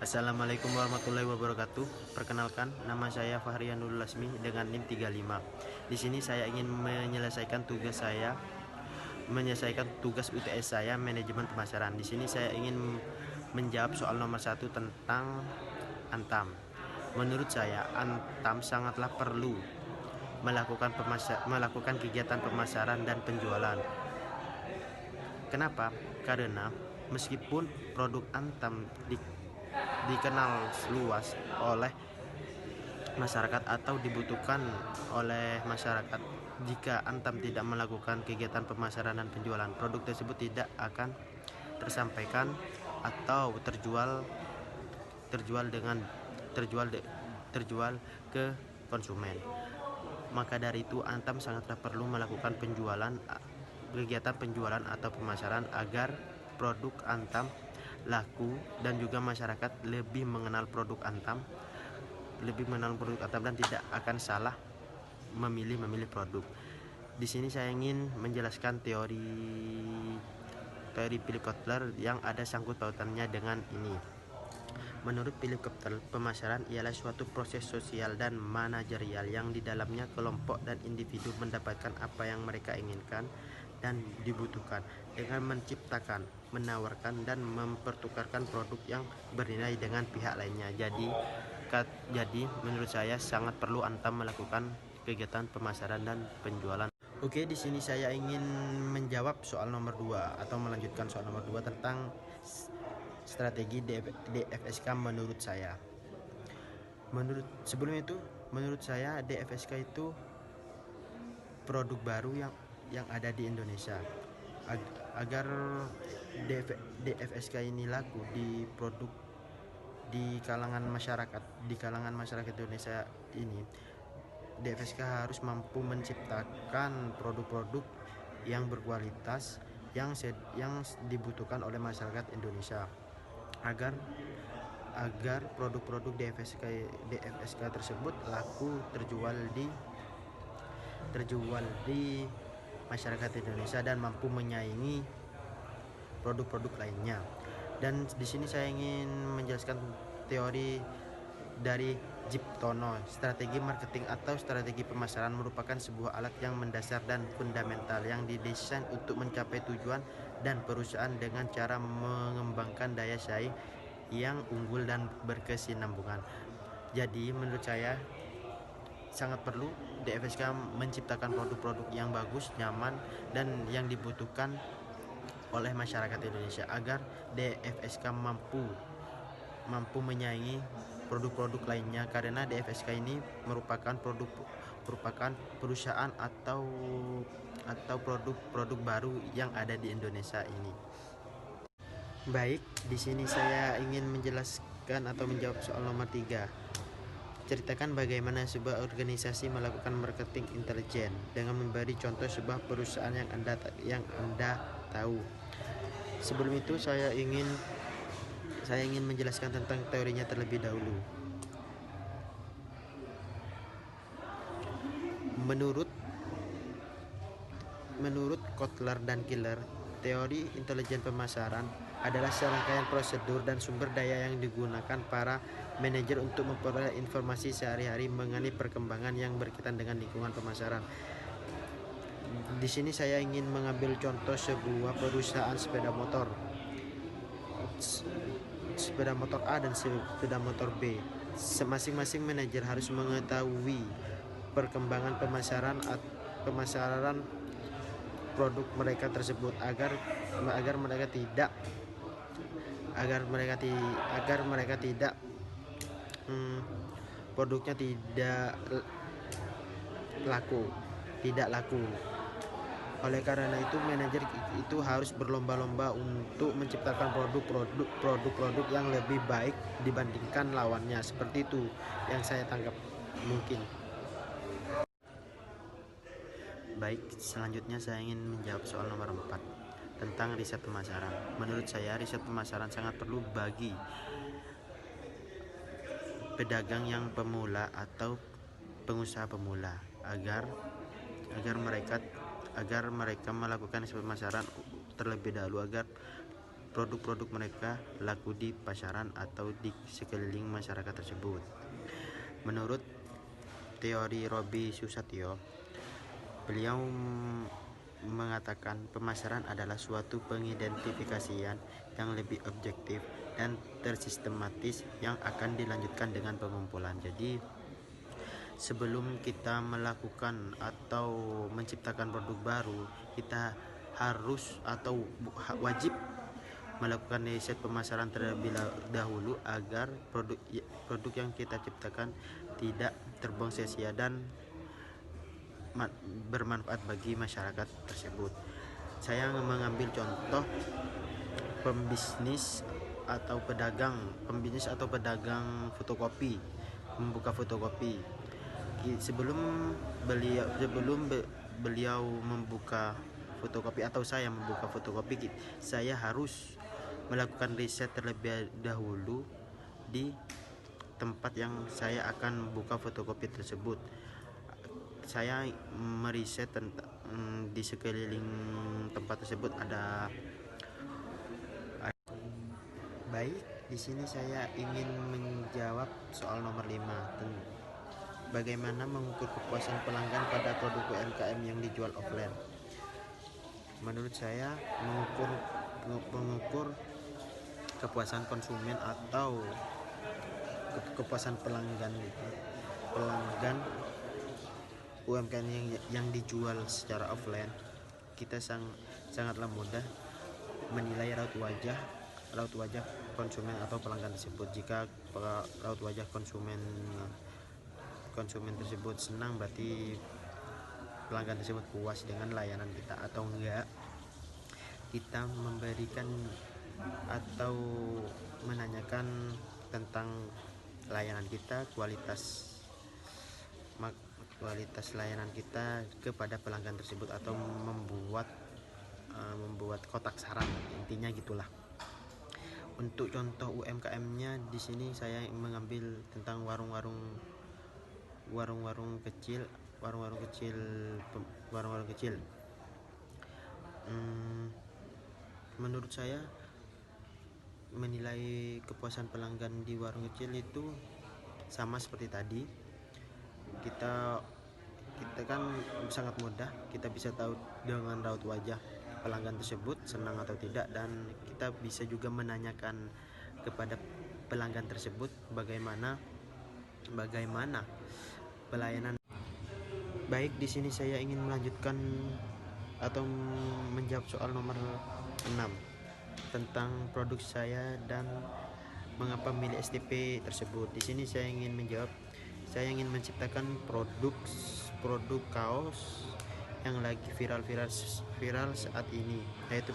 Assalamualaikum warahmatullahi wabarakatuh. Perkenalkan, nama saya Fahrianul Lasmi dengan NIM 35. Di sini saya ingin menyelesaikan tugas UTS saya, manajemen pemasaran. Di sini saya ingin menjawab soal nomor 1 tentang Antam. Menurut saya, Antam sangatlah perlu melakukan kegiatan pemasaran dan penjualan. Kenapa? Karena meskipun produk Antam dikenal luas oleh masyarakat atau dibutuhkan oleh masyarakat, jika Antam tidak melakukan kegiatan pemasaran dan penjualan, produk tersebut tidak akan tersampaikan atau terjual ke konsumen. Maka dari itu Antam sangatlah perlu melakukan kegiatan penjualan atau pemasaran agar produk Antam laku dan juga masyarakat lebih mengenal produk Antam dan tidak akan salah memilih produk. Di sini saya ingin menjelaskan teori Philip Kotler yang ada sangkut pautannya dengan ini. Menurut Philip Kotler, pemasaran ialah suatu proses sosial dan manajerial yang di dalamnya kelompok dan individu mendapatkan apa yang mereka inginkan dan dibutuhkan dengan menciptakan, menawarkan, dan mempertukarkan produk yang bernilai dengan pihak lainnya. Jadi menurut saya sangat perlu Antam melakukan kegiatan pemasaran dan penjualan. Oke, di sini saya ingin menjawab soal nomor 2 atau melanjutkan soal nomor 2 tentang strategi DFSK menurut saya. Menurut saya DFSK itu produk baru yang ada di Indonesia. Agar DFSK ini laku di kalangan masyarakat Indonesia ini, DFSK harus mampu menciptakan produk-produk yang berkualitas yang dibutuhkan oleh masyarakat Indonesia agar produk-produk DFSK tersebut laku terjual di masyarakat Indonesia dan mampu menyaingi produk-produk lainnya. Dan di sini saya ingin menjelaskan teori dari Jiptono. Strategi marketing atau strategi pemasaran merupakan sebuah alat yang mendasar dan fundamental yang didesain untuk mencapai tujuan dan perusahaan dengan cara mengembangkan daya saing yang unggul dan berkesinambungan. Jadi menurut saya sangat perlu DFSK menciptakan produk-produk yang bagus, nyaman, dan yang dibutuhkan oleh masyarakat Indonesia agar DFSK mampu menyaingi produk-produk lainnya, karena DFSK ini merupakan perusahaan atau produk baru yang ada di Indonesia ini. Baik, di sini saya ingin menjelaskan atau menjawab soal nomor 3. Ceritakan bagaimana sebuah organisasi melakukan marketing intelijen dengan memberi contoh sebuah perusahaan yang Anda tahu. Sebelum itu saya ingin menjelaskan tentang teorinya terlebih dahulu. Menurut Kotler dan Killer, teori intelijen pemasaran adalah serangkaian prosedur dan sumber daya yang digunakan para manajer untuk memperoleh informasi sehari-hari mengenai perkembangan yang berkaitan dengan lingkungan pemasaran. Di sini saya ingin mengambil contoh sebuah perusahaan sepeda motor A dan sepeda motor B. Masing-masing manajer harus mengetahui perkembangan pemasaran produk mereka tersebut agar mereka tidak produknya tidak laku. Oleh karena itu manajer itu harus berlomba-lomba untuk menciptakan produk yang lebih baik dibandingkan lawannya. Seperti itu yang saya tangkap mungkin. Baik, selanjutnya saya ingin menjawab soal nomor 4 tentang riset pemasaran. Menurut saya riset pemasaran sangat perlu bagi pedagang yang pemula atau pengusaha pemula agar mereka melakukan riset pemasaran terlebih dahulu agar produk-produk mereka laku di pasaran atau di sekeliling masyarakat tersebut. Menurut teori Robi Susatyo, beliau mengatakan pemasaran adalah suatu pengidentifikasian yang lebih objektif dan tersistematis yang akan dilanjutkan dengan pengumpulan. Jadi sebelum kita melakukan atau menciptakan produk baru, kita harus atau wajib melakukan riset pemasaran terlebih dahulu agar produk yang kita ciptakan tidak terbuang sia-sia dan bermanfaat bagi masyarakat tersebut. Saya mengambil contoh pembisnis atau pedagang fotokopi, membuka fotokopi. Sebelum beliau membuka fotokopi atau saya membuka fotokopi, saya harus melakukan riset terlebih dahulu di tempat yang saya akan buka fotokopi tersebut. Saya meriset tentang di sekeliling tempat tersebut ada. Baik, di sini saya ingin menjawab soal nomor 5. Bagaimana mengukur kepuasan pelanggan pada produk UMKM yang dijual offline? Menurut saya, mengukur kepuasan konsumen atau kepuasan pelanggan UMKM yang dijual secara offline, kita sangatlah mudah menilai raut wajah konsumen atau pelanggan tersebut. Jika raut wajah konsumen tersebut senang, berarti pelanggan tersebut puas dengan layanan kita, atau enggak kita memberikan atau menanyakan tentang layanan kita, kualitas layanan kita kepada pelanggan tersebut, atau membuat kotak saran, intinya gitulah. Untuk contoh UMKM-nya di sini saya mengambil tentang warung-warung kecil. Menurut saya menilai kepuasan pelanggan di warung kecil itu sama seperti tadi. Kita kan sangat mudah, kita bisa tahu dengan raut wajah pelanggan tersebut senang atau tidak, dan kita bisa juga menanyakan kepada pelanggan tersebut bagaimana pelayanan. Baik, di sini saya ingin melanjutkan atau menjawab soal nomor 6 tentang produk saya dan mengapa milih STP tersebut. Di sini saya ingin menciptakan produk kaos yang lagi viral saat ini, yaitu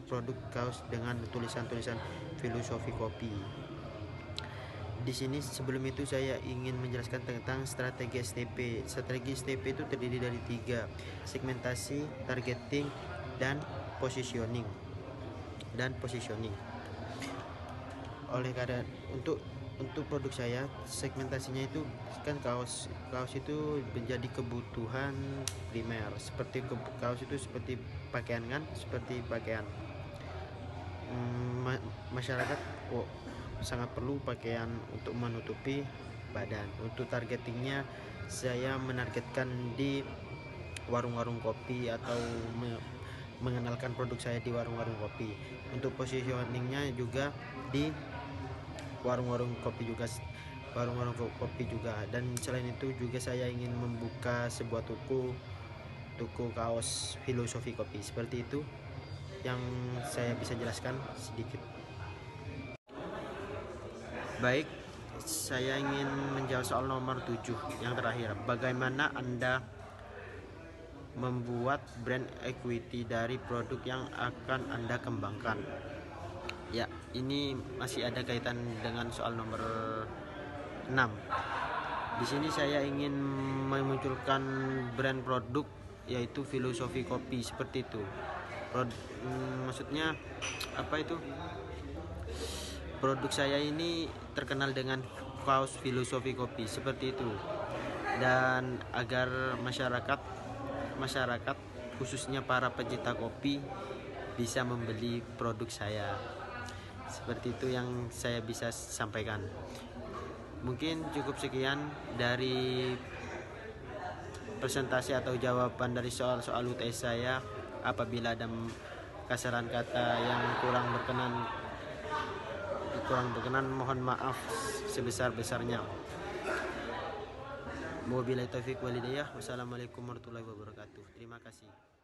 produk kaos dengan tulisan-tulisan filosofi kopi. Di sini sebelum itu saya ingin menjelaskan tentang strategi STP. Strategi STP itu terdiri dari 3: segmentasi, targeting, dan positioning. Oleh karena untuk produk saya, segmentasinya itu kan kaos itu menjadi kebutuhan primer. Seperti kaos itu seperti pakaian kan, masyarakat sangat perlu pakaian untuk menutupi badan. Untuk targetingnya, saya menargetkan di warung-warung kopi atau mengenalkan produk saya di warung-warung kopi. Untuk positioningnya juga di warung-warung kopi juga, dan selain itu juga saya ingin membuka sebuah toko kaos filosofi kopi. Seperti itu yang saya bisa jelaskan sedikit. Baik, saya ingin menjawab soal nomor 7 yang terakhir. Bagaimana Anda membuat brand equity dari produk yang akan Anda kembangkan? Ya, ini masih ada kaitan dengan soal nomor 6. Di sini saya ingin memunculkan brand produk, yaitu filosofi kopi, seperti itu. Maksudnya apa itu? Produk saya ini terkenal dengan kaos filosofi kopi, seperti itu. Dan agar masyarakat khususnya para pecinta kopi bisa membeli produk saya. Seperti itu yang saya bisa sampaikan. Mungkin cukup sekian dari presentasi atau jawaban dari soal-soal UTS saya. Apabila ada kasaran kata yang kurang berkenan, mohon maaf sebesar-besarnya. Wabillahi taufik walhidayah. Wassalamualaikum warahmatullahi wabarakatuh. Terima kasih.